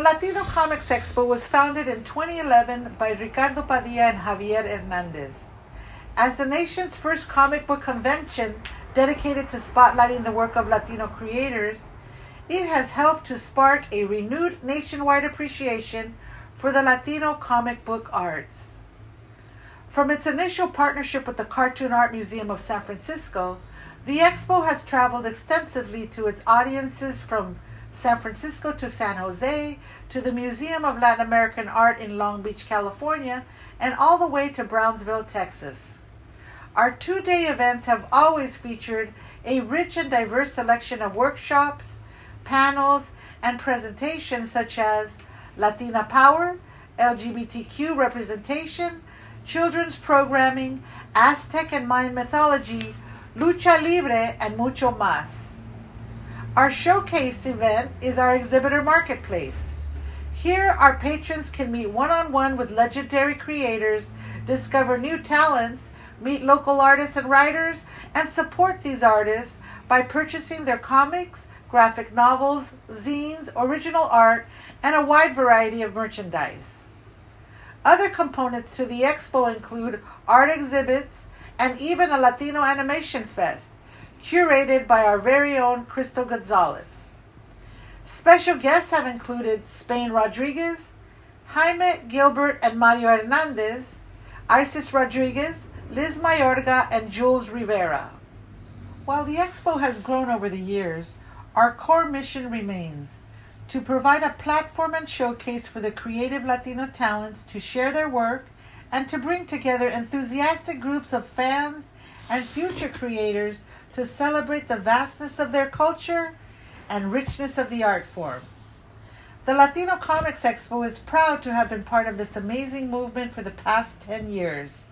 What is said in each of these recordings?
Latino Comics Expo was founded in 2011 by Ricardo Padilla and Javier Hernandez. As the nation's first comic book convention dedicated to spotlighting the work of Latino creators, it has helped to spark a renewed nationwide appreciation for the Latino comic book arts. From its initial partnership with the Cartoon Art Museum of San Francisco, the Expo has traveled extensively to its audiences from San Francisco to San Jose, to the Museum of Latin American Art in Long Beach, California, and all the way to Brownsville, Texas. Our two-day events have always featured a rich and diverse selection of workshops, panels, and presentations such as Latina Power, LGBTQ representation, children's programming, Aztec and Mayan mythology, lucha libre, and mucho más. Our showcase event is our exhibitor marketplace. Here, our patrons can meet one-on-one with legendary creators, discover new talents, meet local artists and writers, and support these artists by purchasing their comics, graphic novels, zines, original art, and a wide variety of merchandise. Other components to the Expo include art exhibits and even a Latino Animation Fest, curated by our very own Crystal Gonzalez. Special guests have included Spain Rodriguez, Jaime Gilbert and Mario Hernandez, Isis Rodriguez, Liz Mayorga, and Jules Rivera. While the Expo has grown over the years, our core mission remains to provide a platform and showcase for the creative Latino talents to share their work and to bring together enthusiastic groups of fans and future creators to celebrate the vastness of their culture and richness of the art form. The Latino Comics Expo is proud to have been part of this amazing movement for the past 10 years.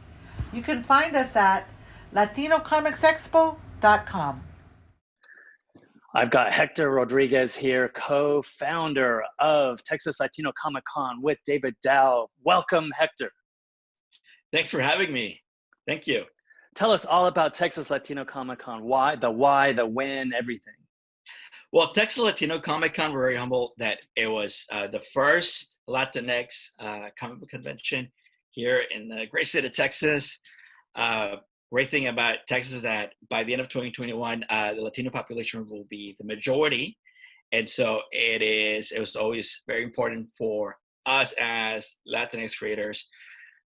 You can find us at latinocomicsexpo.com. I've got Hector Rodriguez here, co-founder of Texas Latino Comic Con with David Dow. Welcome, Hector. Thanks for having me. Thank you. Tell us all about Texas Latino Comic Con. Why, the when, everything. Well, Texas Latino Comic Con, we're very humble that it was the first Latinx comic book convention here in the great state of Texas. Great thing about Texas is that by the end of 2021, the Latino population will be the majority. And so it was always very important for us as Latinx creators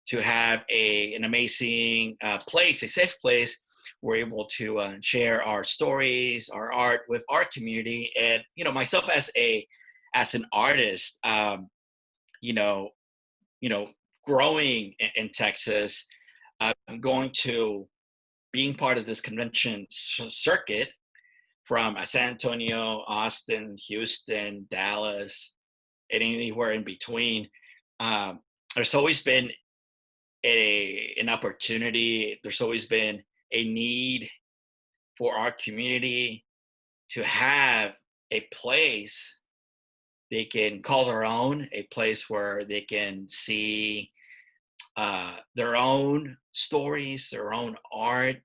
to have an amazing place, a safe place. We're able to share our stories, our art with our community. And, myself as an artist, growing in Texas, I'm going to being part of this convention circuit from San Antonio, Austin, Houston, Dallas, and anywhere in between. There's always been an opportunity. There's always been a need for our community to have a place they can call their own, a place where they can see their own stories, their own art,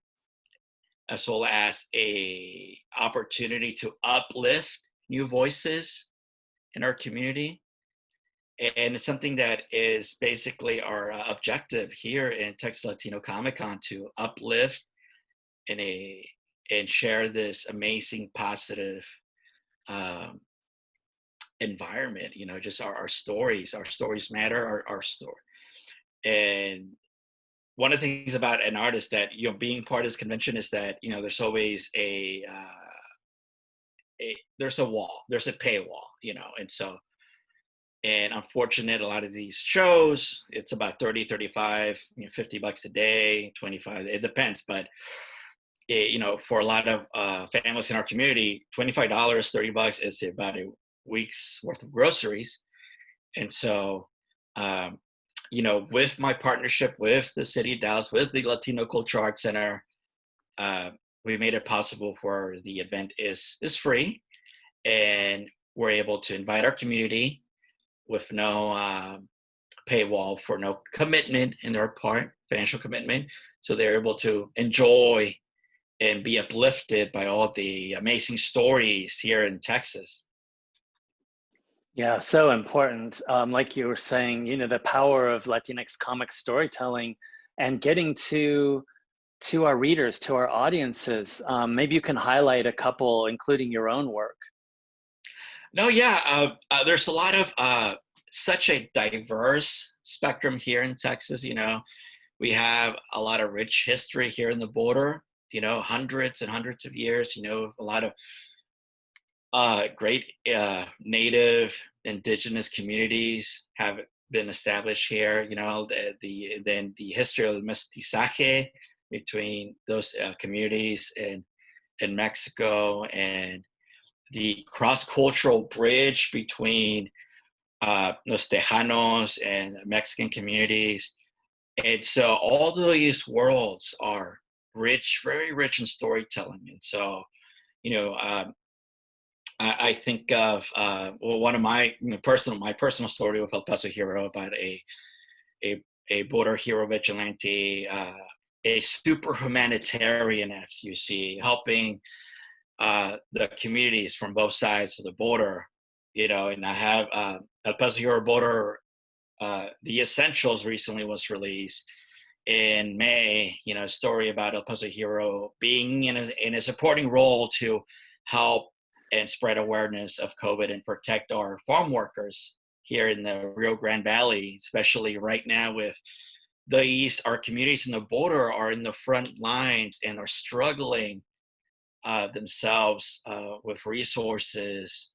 as well as a opportunity to uplift new voices in our community. And it's something that is basically our objective here in Texas Latino Comic Con, to uplift and share this amazing positive environment. Just our stories matter, our story. And one of the things about an artist that, being part of this convention is that, there's always there's a wall, there's a paywall, and unfortunate, a lot of these shows, it's about 30, 35, $50 a day, 25, it depends. But, for a lot of families in our community, $25, $30 is about a week's worth of groceries. And so, with my partnership with the City of Dallas, with the Latino Culture Arts Center, we made it possible for the event is free, and we're able to invite our community with no paywall, for no commitment in their part, financial commitment. So they're able to enjoy and be uplifted by all the amazing stories here in Texas. Yeah, so important. Like you were saying, you know, the power of Latinx comic storytelling and getting to our readers, to our audiences. Maybe you can highlight a couple, including your own work. No, yeah, there's a lot of such a diverse spectrum here in Texas. You know, we have a lot of rich history here in the border. You know, hundreds and hundreds of years. You know, a lot of great native indigenous communities have been established here. You know, then the history of the mestizaje between those communities in Mexico, and the cross-cultural bridge between los Tejanos and Mexican communities. And so all these worlds are rich, very rich in storytelling. And so, you know, I think of well, one of my personal story with El Paso Hero about a border hero vigilante, a super humanitarian, as you see, helping the communities from both sides of the border. You know, and I have El Paso Hero Border. The Essentials recently was released in May. You know, a story about El Paso Hero being in a supporting role to help and spread awareness of COVID and protect our farm workers here in the Rio Grande Valley, especially right now with the East. Our communities in the border are in the front lines and are struggling themselves with resources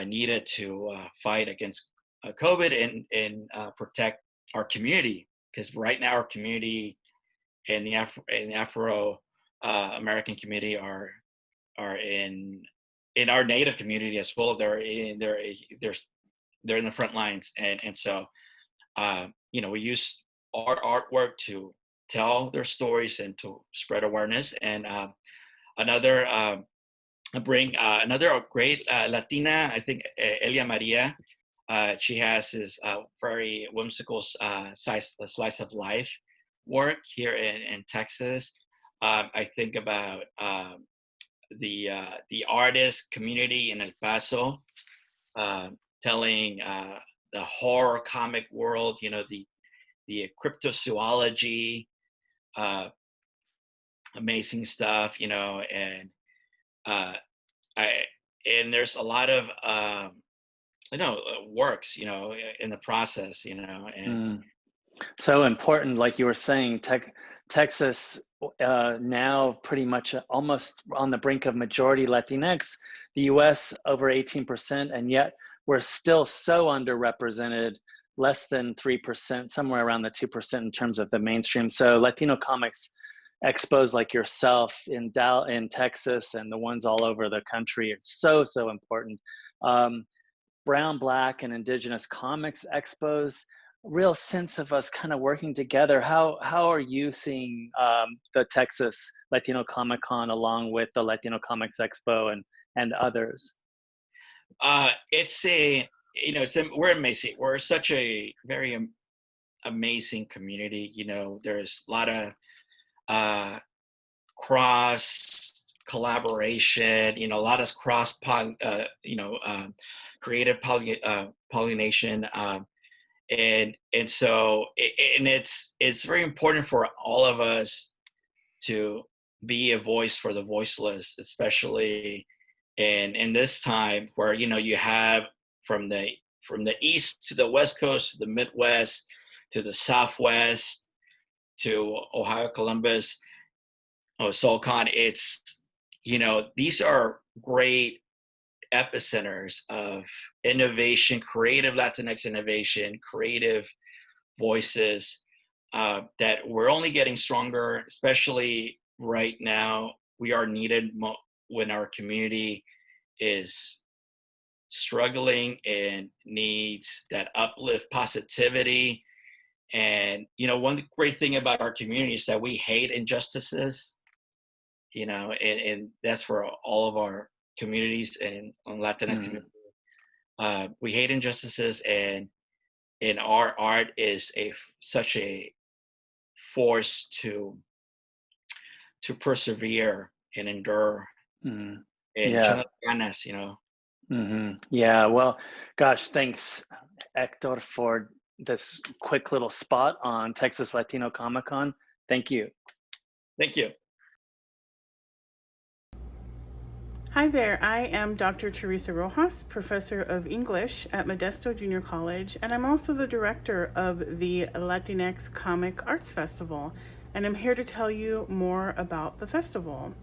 needed to fight against COVID and protect our community. Because right now our community and the Afro American community are in our native community as well. They're in the front lines, and so you know, we use our artwork to tell their stories and to spread awareness. And another bring another great Latina, I think, Elia Maria. She has this very whimsical slice of life work here in Texas. I think about the artist community in El Paso, telling the horror comic world, you know, the cryptozoology, amazing stuff, you know, and uh, and there's a lot of you know, works, you know, in the process, you know, and So important, like you were saying, Texas now pretty much almost on the brink of majority Latinx, the US over 18%, and yet we're still so underrepresented, less than 3%, somewhere around the 2% in terms of the mainstream. So Latino comics expos like yourself in Texas and the ones all over the country are so important. Brown, Black, and Indigenous comics expos, real sense of us kind of working together. How are you seeing the Texas Latino Comic Con along with the Latino Comics Expo and others? it's a, you know, we're amazing. We're such a very amazing community. You know, there's a lot of cross collaboration. You know, a lot of cross you know, creative pollination. And so and it's very important for all of us to be a voice for the voiceless, especially in this time where, you know, you have from the east to the west coast to the Midwest to the Southwest to Ohio, Columbus, SoulCon. It's, you know, these are great epicenters of innovation, creative Latinx innovation, creative voices that we're only getting stronger, especially right now. We are needed when our community is struggling and needs that uplift positivity. And, you know, one great thing about our community is that we hate injustices, you know, and that's for all of our communities and on Latinx community. We hate injustices, and our art is such a force to persevere and endure and Yeah. echarle ganas, you know. Yeah, well, gosh, thanks, Hector, for this quick little spot on Texas Latino Comic Con. Thank you. Thank you. Hi there, I am Dr. Theresa Rojas, Professor of English at Modesto Junior College, and I'm also the director of the Latinx Comic Arts Festival, and I'm here to tell you more about the festival.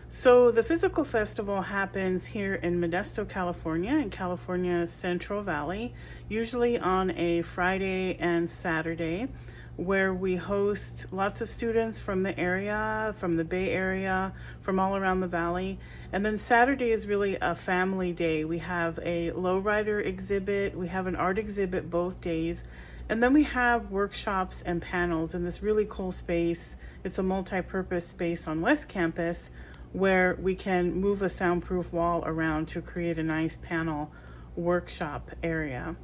So the physical festival happens here in Modesto, California, in California's Central Valley, usually on a Friday and Saturday, where we host lots of students from the area, from the Bay Area, from all around the valley. And then Saturday is really a family day. We have a lowrider exhibit, we have an art exhibit both days, and then we have workshops and panels in this really cool space. It's a multi-purpose space on West Campus where we can move a soundproof wall around to create a nice panel workshop area.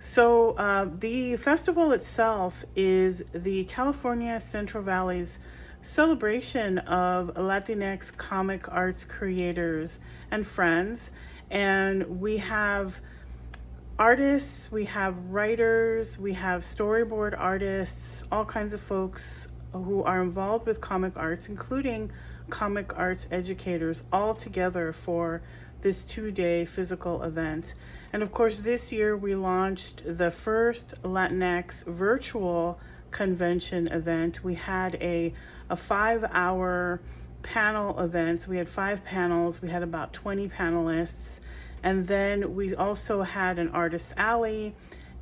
So the festival itself is the California Central Valley's celebration of Latinx comic arts creators and friends. And we have artists, we have writers, we have storyboard artists, all kinds of folks who are involved with comic arts, including comic arts educators, all together for this 2-day physical event. And of course, this year we launched the first Latinx virtual convention event. We had a 5-hour panel event. So we had 5 panels. We had about 20 panelists. And then we also had an artist alley.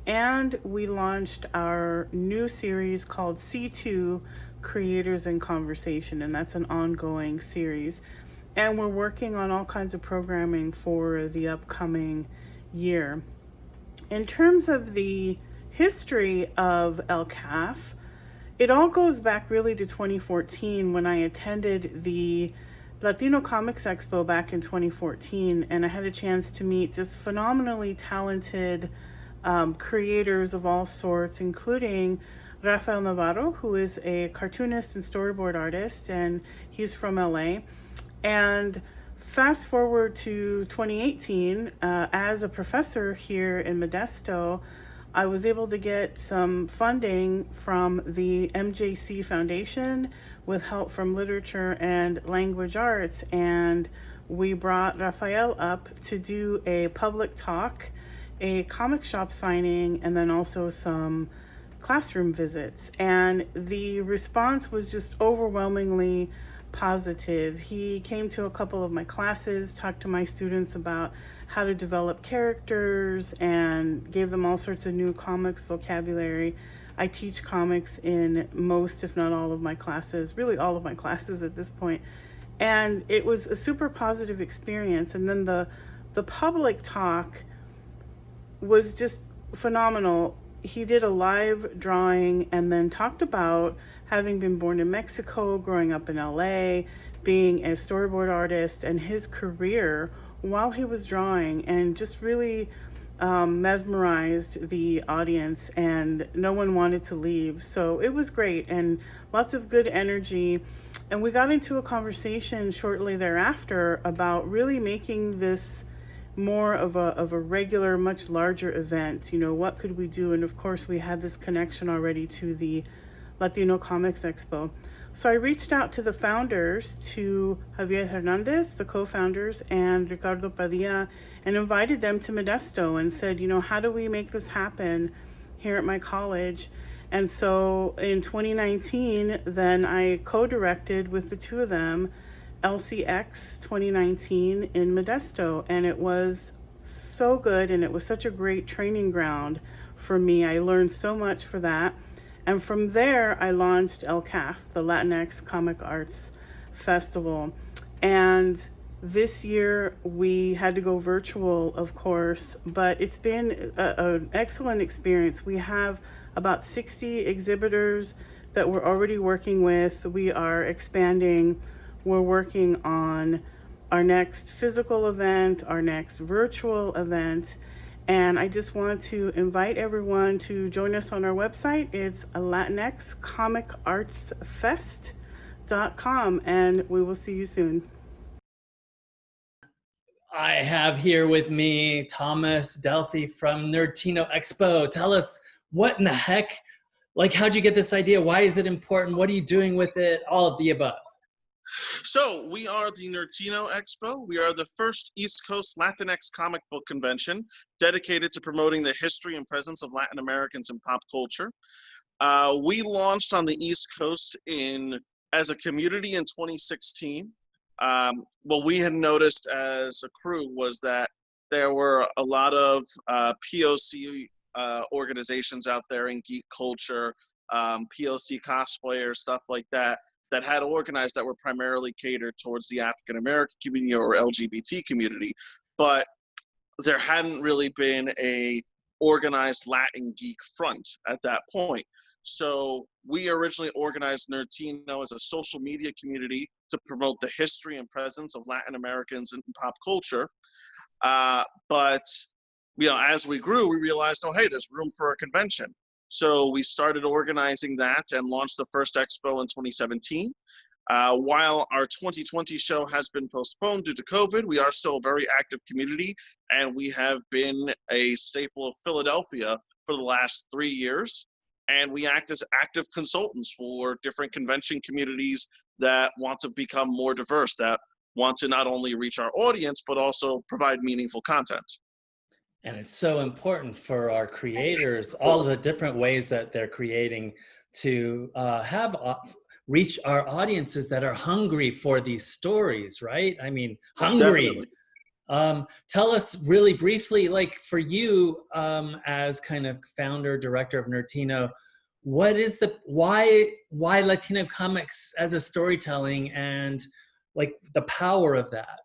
And we launched our new series called C2, Creators in Conversation. And that's an ongoing series. And we're working on all kinds of programming for the upcoming year. In terms of the history of C.A.P.E, it all goes back really to 2014 when I attended the Latino Comics Expo back in 2014, and I had a chance to meet just phenomenally talented creators of all sorts, including Rafael Navarro, who is a cartoonist and storyboard artist, and he's from LA. And fast forward to 2018, as a professor here in Modesto, I was able to get some funding from the MJC Foundation with help from Literature and Language Arts, and we brought Rafael up to do a public talk, a comic shop signing, and then also some classroom visits. And the response was just overwhelmingly positive. He came to a couple of my classes, talked to my students about how to develop characters, and gave them all sorts of new comics vocabulary. I teach comics in most, if not all of my classes, really all of my classes at this point. And it was a super positive experience. And then the public talk was just phenomenal. He did a live drawing and then talked about having been born in Mexico, growing up in LA, being a storyboard artist, and his career while he was drawing, and just really mesmerized the audience, and no one wanted to leave. So it was great and lots of good energy. And we got into a conversation shortly thereafter about really making this more of a regular, much larger event. You know, what could we do? And of course, we had this connection already to the Latino Comics Expo. So I reached out to the founders, to Javier Hernandez, the co-founders, and Ricardo Padilla, and invited them to Modesto and said, you know, how do we make this happen here at my college? And so in 2019, then I co-directed with the two of them LCX 2019 in Modesto, and it was so good, and it was such a great training ground for me. I learned so much for that. And from there, I launched C.A.P.E, the Latinx Comic Arts Festival. And this year, we had to go virtual, of course, but it's been an excellent experience. We have about 60 exhibitors that we're already working with. We are expanding. We're working on our next physical event, our next virtual event. And I just want to invite everyone to join us on our website. It's latinxcomicartsfest.com, and we will see you soon. I have here with me Thomas Delphi from Nerdtino Expo. Tell us what in the heck, like how'd you get this idea? Why is it important? What are you doing with it? All of the above. So we are the Nerdtino Expo. We are the first East Coast Latinx comic book convention dedicated to promoting the history and presence of Latin Americans in pop culture. We launched on the East Coast as a community in 2016. What we had noticed as a crew was that there were a lot of POC organizations out there in geek culture, POC cosplayers, stuff like that had organized that were primarily catered towards the African American community or LGBT community, but there hadn't really been a organized Latin geek front at that point. So we originally organized Nerdtino as a social media community to promote the history and presence of Latin Americans in pop culture. But as we grew, we realized, oh, hey, there's room for a convention. So we started organizing that and launched the first expo in 2017. While our 2020 show has been postponed due to COVID, we are still a very active community, and we have been a staple of Philadelphia for the last 3 years. And we act as active consultants for different convention communities that want to become more diverse, that want to not only reach our audience, but also provide meaningful content. And it's so important for our creators, all the different ways that they're creating to reach our audiences that are hungry for these stories, right? I mean, hungry. Tell us really briefly, like for you as kind of founder, director of Nerdtino, what is why Latino comics as a storytelling and like the power of that?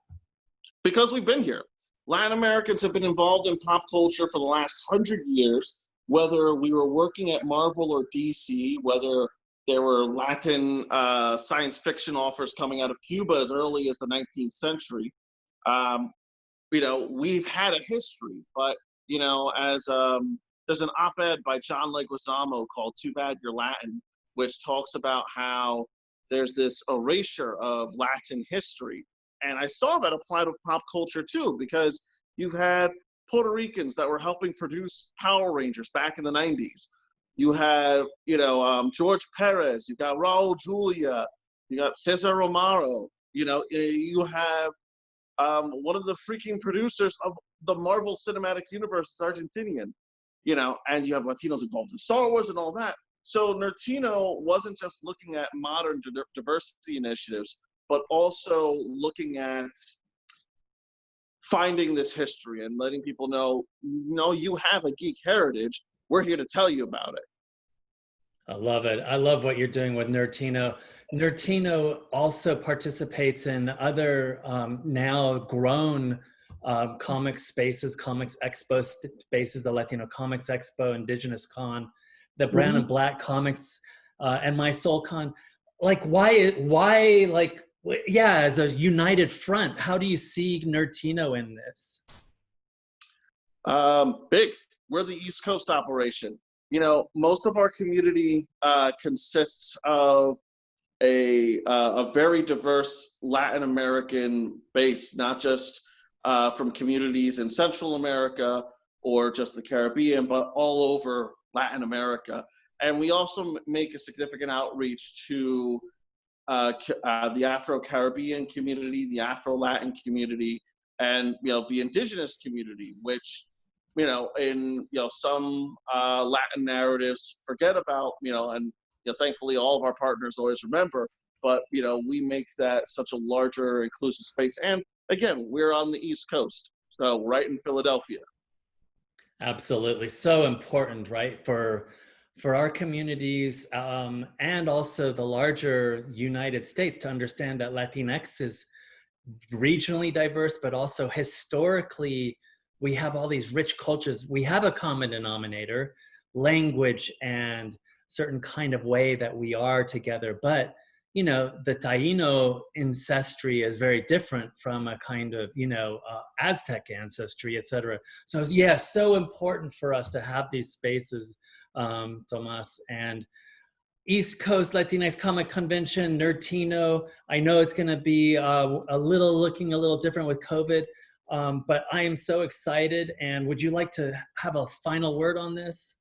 Because we've been here. Latin Americans have been involved in pop culture for the last 100 years, whether we were working at Marvel or DC, whether there were Latin science fiction authors coming out of Cuba as early as the 19th century. We've had a history, but, there's an op-ed by John Leguizamo called Too Bad You're Latin, which talks about how there's this erasure of Latin history. And I saw that apply to pop culture too, because you've had Puerto Ricans that were helping produce Power Rangers back in the 90s. You had, George Perez, you got Raul Julia, you got Cesar Romero, you have one of the freaking producers of the Marvel Cinematic Universe is Argentinian, and you have Latinos involved in Star Wars and all that. So Nerdtino wasn't just looking at modern diversity initiatives, but also looking at finding this history and letting people know, you have a geek heritage. We're here to tell you about it. I love it. I love what you're doing with Nerdtino. Nerdtino also participates in other now grown comic spaces, Comics Expo spaces, the Latino Comics Expo, Indigenous Con, the Brown and Black Comics, and My Soul Con. Like, why, like, yeah, as a united front, how do you see Nerdtino in this? Big. We're the East Coast operation. Most of our community consists of a very diverse Latin American base, not just from communities in Central America or just the Caribbean, but all over Latin America. And we also make a significant outreach to the Afro-Caribbean community, the Afro-Latin community, and the Indigenous community, which in some Latin narratives forget about, and thankfully all of our partners always remember, but we make that such a larger inclusive space. And again, we're on the East Coast, so right in Philadelphia. Absolutely, so important, right, for our communities and also the larger United States to understand that Latinx is regionally diverse, but also historically, we have all these rich cultures. We have a common denominator, language and certain kind of way that we are together. But, the Taino ancestry is very different from a kind of, Aztec ancestry, et cetera. So yeah, so important for us to have these spaces, Tomas. And East Coast Latinx Comic Convention, Nerdtino. I know it's going to be looking a little different with COVID. But I am so excited. And would you like to have a final word on this?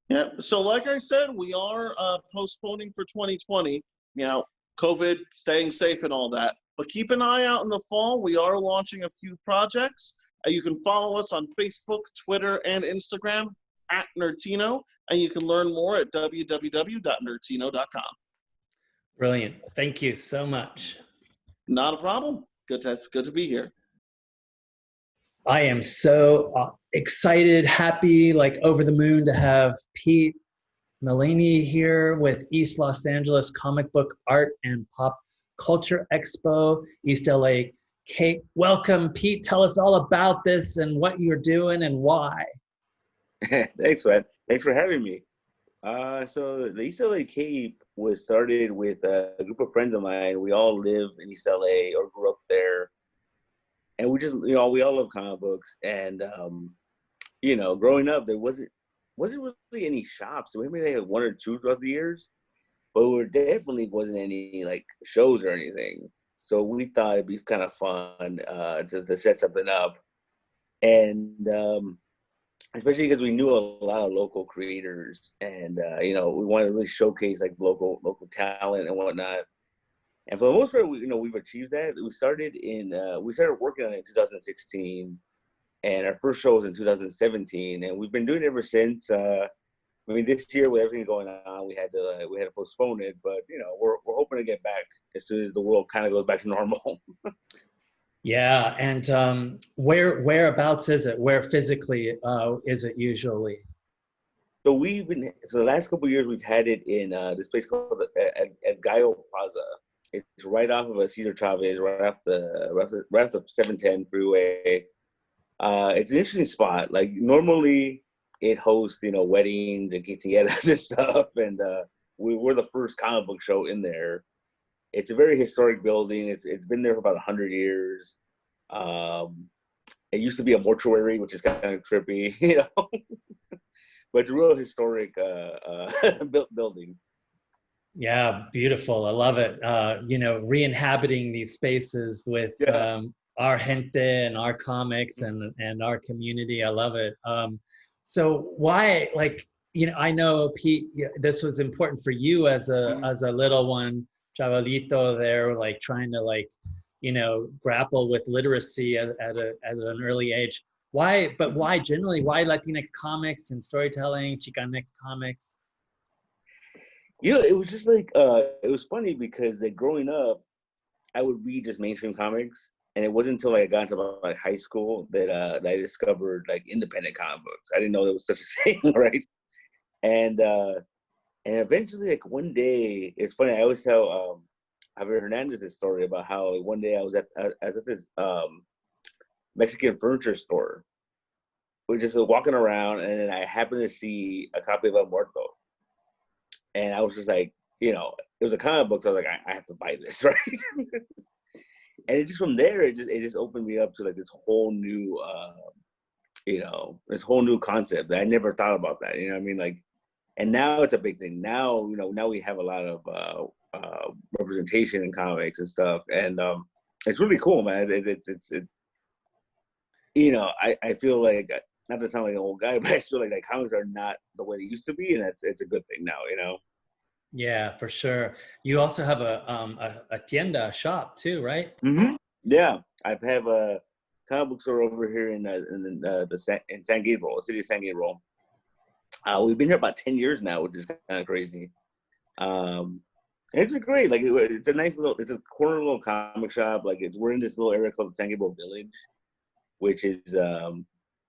Yeah. So like I said, we are postponing for 2020, COVID, staying safe and all that. But keep an eye out in the fall. We are launching a few projects. You can follow us on Facebook, Twitter, and Instagram at Nerdtino. And you can learn more at www.nerdtino.com. Brilliant. Thank you so much. Not a problem. Good to be here. I am so excited, happy, like over the moon to have Pete Mellini here with East Los Angeles Comic Book Art and Pop Culture Expo, East LA. Kate, welcome. Pete, tell us all about this and what you're doing and why. Thanks, man. Thanks for having me. So the East LA C.A.P.E. was started with a group of friends of mine. We all live in East LA or grew up there. And we just, we all love comic books. And, growing up, there wasn't really any shops. So maybe they had one or two throughout the years, but there definitely wasn't any like shows or anything. So we thought it'd be kind of fun to set something up. And especially because we knew a lot of local creators, and we wanted to really showcase like local talent and whatnot. And for the most part, we've achieved that. We started working on it in 2016, and our first show was in 2017, and we've been doing it ever since. This year with everything going on, we had to postpone it, but we're hoping to get back as soon as the world kind of goes back to normal. Yeah, and whereabouts is it? Where physically is it usually? So the last couple of years we've had it in this place called at Gallo Plaza. It's right off of Cesar Chavez, right off the 710 freeway. It's an interesting spot. Like normally it hosts weddings and quinceañeras and stuff, and we're the first comic book show in there. It's a very historic building. It's been there for about 100 years. It used to be a mortuary, which is kind of trippy, but it's a real historic building. Yeah, beautiful. I love it. Re-inhabiting these spaces with our gente and our comics and our community. I love it. So why, I know, Pete, this was important for you as a little one, chavalito there, like trying to grapple with literacy at an early age. Why generally, why Latinx comics and storytelling, Chicanx comics? It was just it was funny because growing up, I would read just mainstream comics, and it wasn't until I got into like high school that I discovered like independent comic books. I didn't know there was such a thing, right? And eventually, like one day, it's funny. I always tell Javier Hernandez this story about how one day I was at this Mexican furniture store. We're just walking around, and then I happened to see a copy of El Muerto. And I was just like, it was a comic book, so I was like, I have to buy this, right? And it just from there, it just opened me up to like this whole new, this whole new concept that I never thought about that. You know what I mean? Like, and now it's a big thing. Now, now we have a lot of representation in comics and stuff, and it's really cool, man. I feel like, not to sound like an old guy, but I feel like comics are not the way they used to be, and it's a good thing now, Yeah, for sure. You also have a tienda, a shop too, right? Mm-hmm. Yeah, I have a comic book store over here in San Gabriel, the city of San Gabriel. We've been here about 10 years now, which is kind of crazy. It's been great. Like it's a nice it's a corner little comic shop. Like we're in this little area called the San Gabriel Village, which is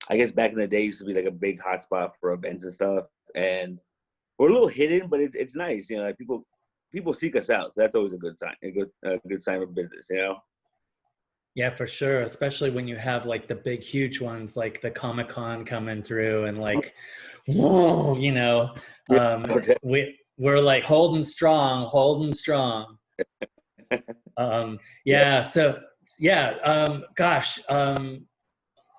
I guess back in the day used to be like a big hotspot for events and stuff. And we're a little hidden, but it's nice. Like people seek us out. So that's always a good sign. A good sign of business. Yeah, for sure. Especially when you have like the big, huge ones like the Comic Con coming through, and like, whoa, we're like holding strong.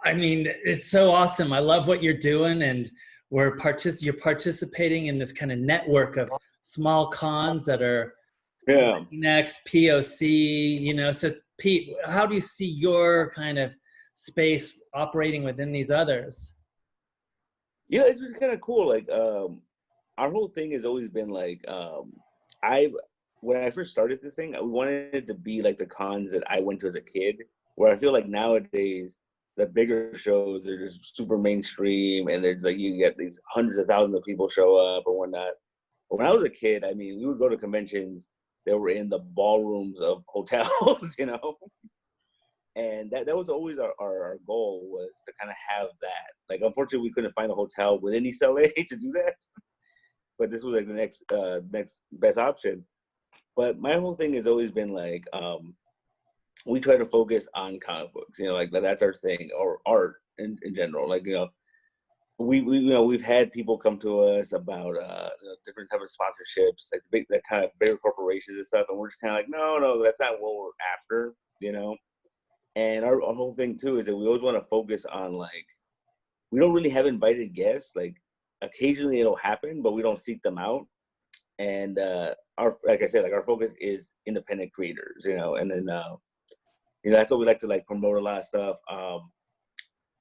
I mean, it's so awesome. I love what you're doing, and you're participating in this kind of network of small cons that are Latinx, POC, So Pete, how do you see your kind of space operating within these others. Yeah, it's been kind of cool. Like, our whole thing has always been like, when I first started this thing, I wanted it to be like the cons that I went to as a kid, where I feel like nowadays the bigger shows are just super mainstream, and there's like you get these hundreds of thousands of people show up or whatnot. But when I was a kid, I mean, we would go to conventions that were in the ballrooms of hotels, you know, and that was always our goal, was to kind of have that. Like, unfortunately, we couldn't find a hotel within East LA to do that, but this was like the next best option. But my whole thing has always been like, we try to focus on comic books, you know, like that's our thing, or art in general. Like, you know, we've had people come to us about different type of sponsorships, like that kind of bigger corporations and stuff, and we're just kind of like, no, that's not what we're after, you know. And our whole thing too is that we always want to focus on, like, we don't really have invited guests. Like, occasionally it'll happen, but we don't seek them out. And like I said, like, our focus is independent creators, you know. And then you know, that's what we like to like promote a lot of stuff.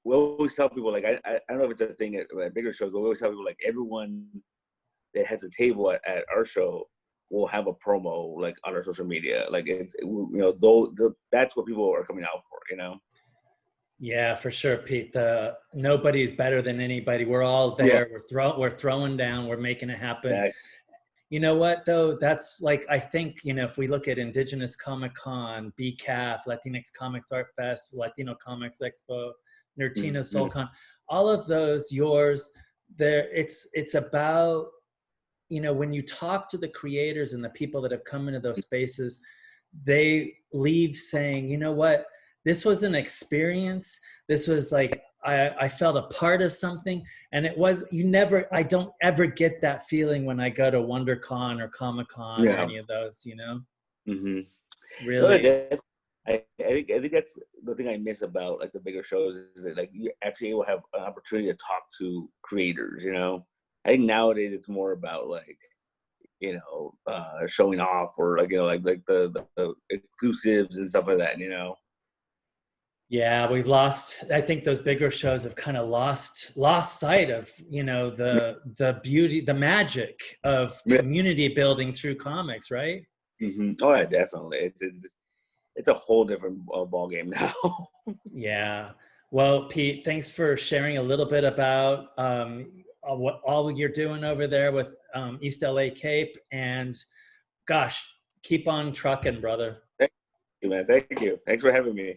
We always tell people, like, I don't know if it's a thing at bigger shows, but we always tell people, like, everyone that has a table at our show will have a promo, like, on our social media. Like, it's, you know, that's what people are coming out for, you know. Yeah, for sure, Pete. Nobody's better than anybody. We're all there. Yeah. We're throwing down. We're making it happen. Yeah. You know what, though? That's like, I think, you know, if we look at Indigenous Comic Con, BCAF, Latinx Comics Art Fest, Latino Comics Expo, Nerdtino, SoulCon, all of those, yours, there, it's about, you know, when you talk to the creators and the people that have come into those spaces, they leave saying, you know what, this was an experience. This was like, I felt a part of something, and it was, I don't ever get that feeling when I go to WonderCon or Comic-Con or any of those, you know? Mm-hmm. Really? No, I think that's the thing I miss about, like, the bigger shows, is that, like, you actually will have an opportunity to talk to creators, you know? I think nowadays it's more about, like, you know, showing off, or, like, you know, like the exclusives and stuff like that, you know? Yeah, we've lost, I think those bigger shows have kind of lost sight of, you know, the beauty, the magic of community building through comics, right? Mm-hmm. Oh, yeah, definitely. It's a whole different ball game now. Yeah. Well, Pete, thanks for sharing a little bit about what all you're doing over there with East LA C.A.P.E. And gosh, keep on trucking, brother. Thank you, man. Thank you. Thanks for having me.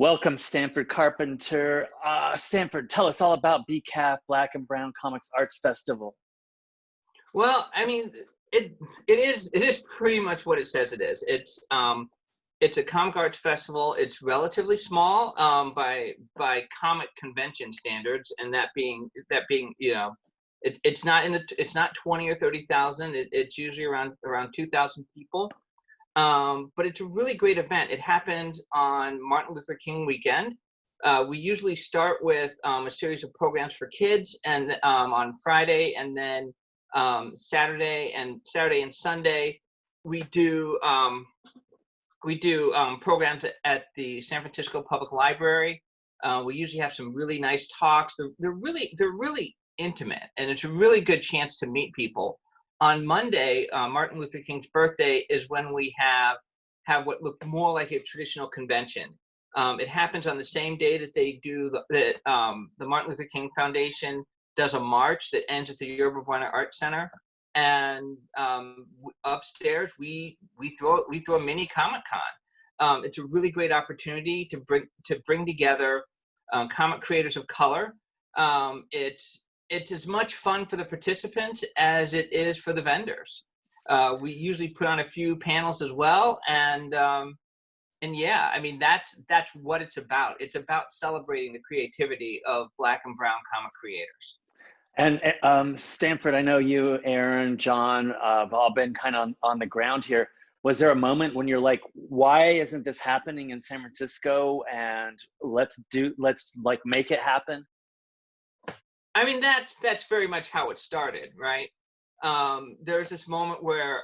Welcome, Stanford Carpenter. Stanford, tell us all about BCAF, Black and Brown Comics Arts Festival. Well, I mean, it is pretty much what it says it is. It's a comic arts festival. It's relatively small by comic convention standards, and that being you know, it's not 20 or 30,000. It's usually around 2,000 people. But it's a really great event. It happened on Martin Luther King weekend. We usually start with a series of programs for kids, and on Friday, and then Saturday and Sunday we do programs at the San Francisco Public Library. We usually have some really nice talks. They're really intimate, and it's a really good chance to meet people. On Monday, Martin Luther King's birthday, is when we have what look more like a traditional convention. It happens on the same day that they do the Martin Luther King Foundation does a march that ends at the Yerba Buena Art Center, and upstairs we throw a mini Comic-Con. It's a really great opportunity to bring together comic creators of color. It's as much fun for the participants as it is for the vendors. We usually put on a few panels as well, and yeah, I mean, that's what it's about. It's about celebrating the creativity of Black and Brown comic creators. And Stanford, I know you, Aaron, John, have all been kind of on the ground here. Was there a moment when you're like, why isn't this happening in San Francisco? And let's like make it happen? I mean, that's very much how it started, right? There's this moment where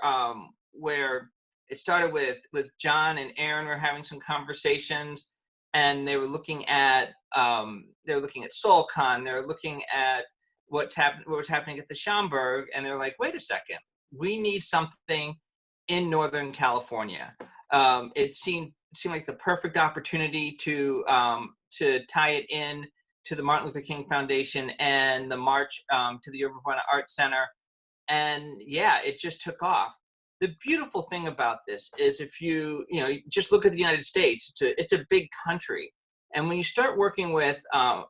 it started with John and Aaron were having some conversations, and they were looking at SoulCon. They were looking at what was happening at the Schaumburg, and they're like, wait a second, we need something in Northern California. It seemed like the perfect opportunity to tie it in to the Martin Luther King Foundation and the March to the Yerba Buena Arts Center. And yeah, it just took off. The beautiful thing about this is if you just look at the United States, it's a big country. And when you start working with,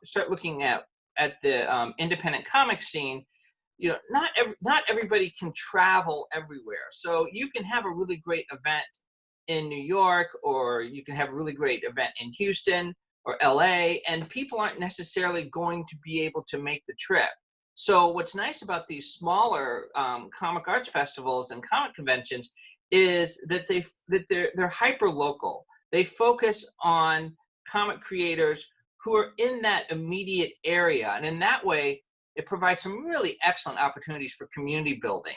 start looking at the independent comic scene, not everybody can travel everywhere. So you can have a really great event in New York, or you can have a really great event in Houston or LA, and people aren't necessarily going to be able to make the trip. So what's nice about these smaller comic arts festivals and comic conventions is that they're hyper local. They focus on comic creators who are in that immediate area, and in that way, it provides some really excellent opportunities for community building.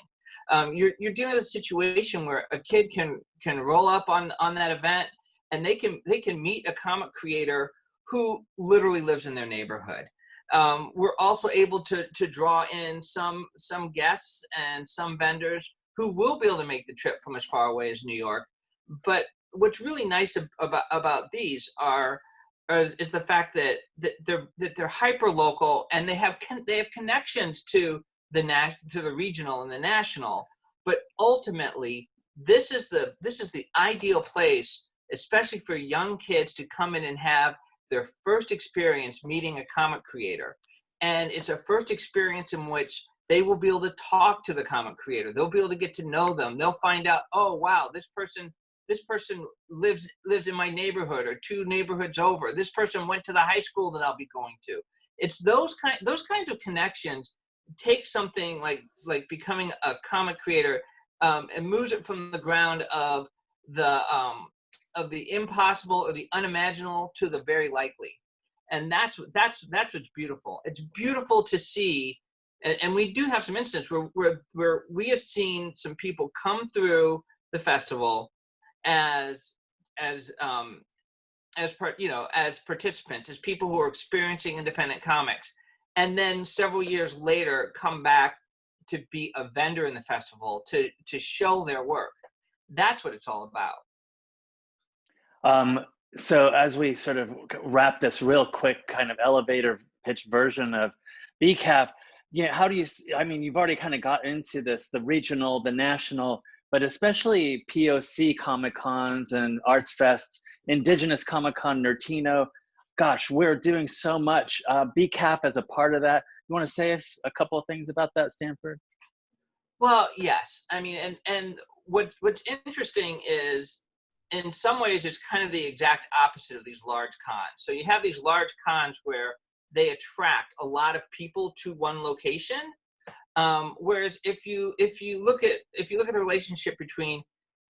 You're dealing with a situation where a kid can roll up on that event, and they can meet a comic creator who literally lives in their neighborhood. We're also able to draw in some guests and some vendors who will be able to make the trip from as far away as New York. But what's really nice about these is the fact that they're hyper local, and they have connections to the regional and the national. But ultimately, this is the ideal place, especially for young kids, to come in and have their first experience meeting a comic creator. And it's a first experience in which they will be able to talk to the comic creator. They'll be able to get to know them. They'll find out, oh wow, this person lives in my neighborhood or 2 neighborhoods over. This person went to the high school that I'll be going to. It's those kinds of connections take something like becoming a comic creator and moves it from the ground of the impossible or the unimaginable to the very likely. And that's what's beautiful. It's beautiful to see, and we do have some instances where we have seen some people come through the festival as participants, as people who are experiencing independent comics, and then several years later come back to be a vendor in the festival to show their work. That's what it's all about. So as we sort of wrap this real quick kind of elevator pitch version of BCAF, how do you, I mean, you've already kind of got into this, the regional, the national, but especially POC Comic Cons and Arts Fest, Indigenous Comic Con, Nerdtino. Gosh, we're doing so much. BCAF as a part of that. You want to say us a couple of things about that, Stanford? Well, yes. I mean, and what's interesting is, in some ways, it's kind of the exact opposite of these large cons. So you have these large cons where they attract a lot of people to one location. Whereas if you look at the relationship between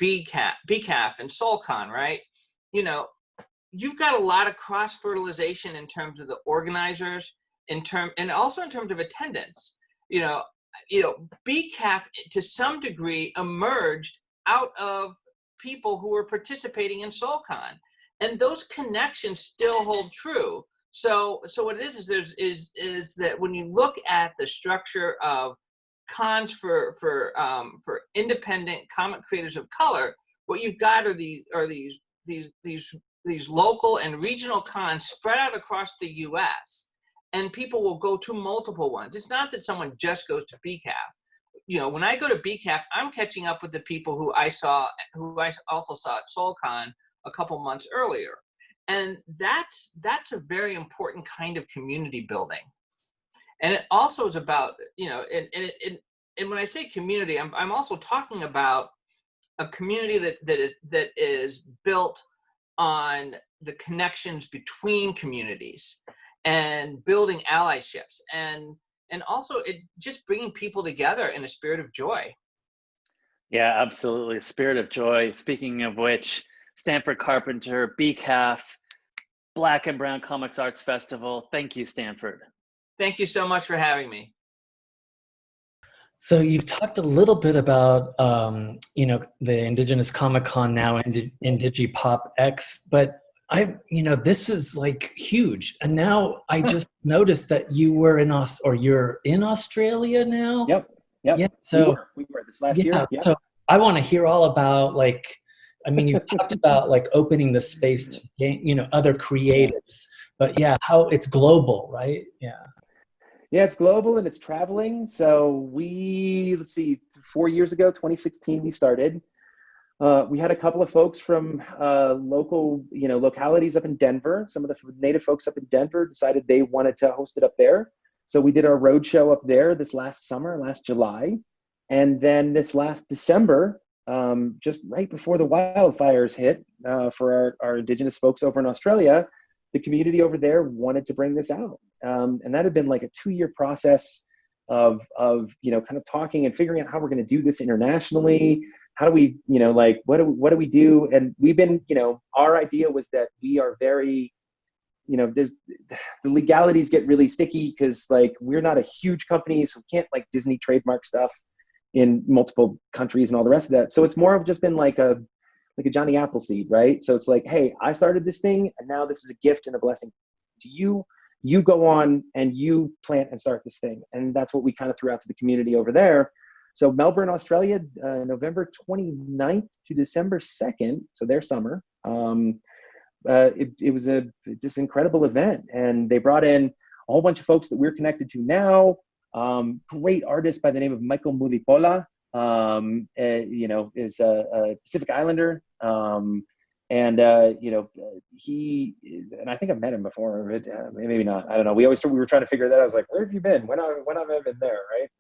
BCAF and SoulCon, right? You've got a lot of cross-fertilization in terms of the organizers, and also in terms of attendance. BCAF to some degree emerged out of people who were participating in SoulCon, and those connections still hold true. So what it is that when you look at the structure of cons for independent comic creators of color, what you've got are these local and regional cons spread out across the U.S. and people will go to multiple ones. It's not that someone just goes to BCAF. When I go to BCAF, I'm catching up with the people who I also saw at SoulCon a couple months earlier. And that's a very important kind of community building. And it also is about, and when I say community, I'm also talking about a community that is built on the connections between communities and building allyships, and also it just bringing people together in a spirit of joy. Yeah, absolutely. Spirit of joy. Speaking of which, Stanford Carpenter, BCAF, Black and Brown Comics Arts Festival. Thank you, Stanford. Thank you so much for having me. So you've talked a little bit about, the Indigenous Comic Con now, IndigiPop X, but this is like huge. And now I just noticed that you were you're in Australia now. Yep. Yeah. So we were this last year. Yep. So I want to hear all about you talked about like opening the space to gain, other creatives, but how it's global, right? Yeah. Yeah, it's global and it's traveling. So let's see, 4 years ago, 2016, we started. We had a couple of folks from local, localities up in Denver. Some of the native folks up in Denver decided they wanted to host it up there. So we did our road show up there this last July. And then this last December, just right before the wildfires hit for our Indigenous folks over in Australia, the community over there wanted to bring this out. And that had been like a 2-year process of kind of talking and figuring out how we're going to do this internationally. How do we, what do we do? And we've been, our idea was that we are very, the legalities get really sticky because like we're not a huge company, so we can't like Disney trademark stuff in multiple countries and all the rest of that. So it's more of just been like a Johnny Appleseed, right? So it's like, hey, I started this thing and now this is a gift and a blessing to you. You go on and you plant and start this thing. And that's what we kind of threw out to the community over there. So Melbourne, Australia, November 29th to December 2nd. So their summer. It was this incredible event, and they brought in a whole bunch of folks that we're connected to now. Great artist by the name of Michael Mulipola, is a Pacific Islander. He, and I think I've met him before, but maybe not. I don't know. We were trying to figure that out. I was like, where have you been? When have I been there? Right.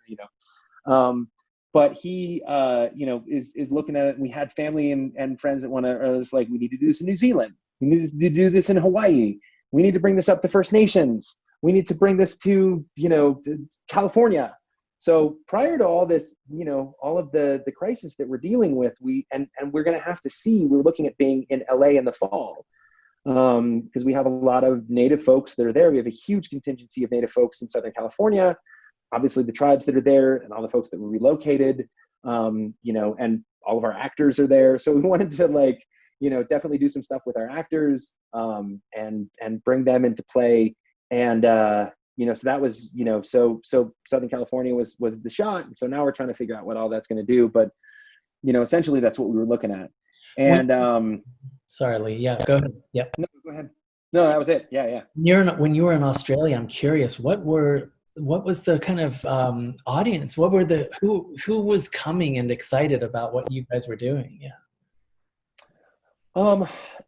But he, is looking at it, and we had family and friends that was like, we need to do this in New Zealand. We need to do this in Hawaii. We need to bring this up to First Nations. We need to bring this to California. So prior to all this, all of the crisis that we're dealing with, and we're going to have to see, we're looking at being in LA in the fall, because we have a lot of native folks that are there. We have a huge contingency of native folks in Southern California, obviously the tribes that are there and all the folks that were relocated, and all of our actors are there. So we wanted to definitely do some stuff with our actors, and bring them into play. And, so that was, so Southern California was the shot. And so now we're trying to figure out what all that's going to do. But, essentially that's what we were looking at. And, sorry, Lee. Yeah, go ahead. Yep. No, go ahead. No, that was it. Yeah. When you were in Australia, I'm curious, what was the kind of audience? Who was coming and excited about what you guys were doing? Yeah.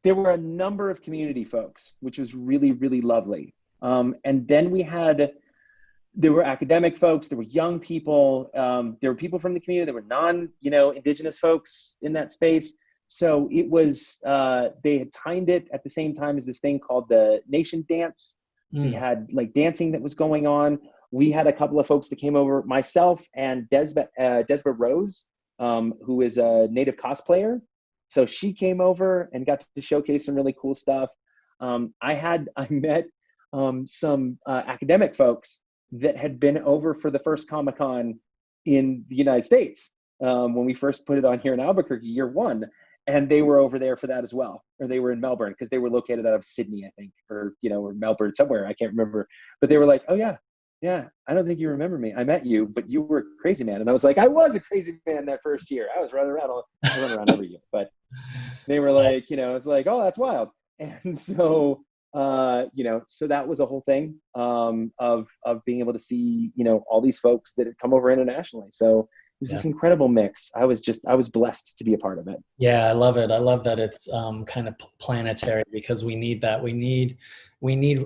There were a number of community folks, which was really, really lovely. And then there were academic folks, there were young people, there were people from the community, there were Indigenous folks in that space. So it was, they had timed it at the same time as this thing called the Nation Dance. So you had like dancing that was going on. We had a couple of folks that came over, myself and Desba Rose, who is a native cosplayer. So she came over and got to showcase some really cool stuff. I met some academic folks that had been over for the first Comic-Con in the United States when we first put it on here in Albuquerque, year one. And they were over there for that as well. Or they were in Melbourne because they were located out of Sydney, I think, or Melbourne somewhere. I can't remember. But they were like, oh, yeah, I don't think you remember me. I met you, but you were a crazy man. And I was like, I was a crazy man that first year. I was running around every year. But they were like, it's like, oh, that's wild. And so, so that was a whole thing of being able to see, all these folks that had come over internationally. So it was this incredible mix. I was blessed to be a part of it. Yeah, I love it. I love that it's kind of planetary because we need that. We need,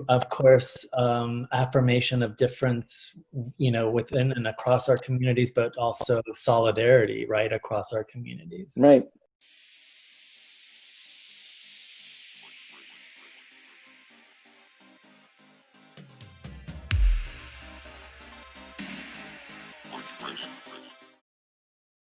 of course, affirmation of difference, within and across our communities, but also solidarity, right, across our communities. Right.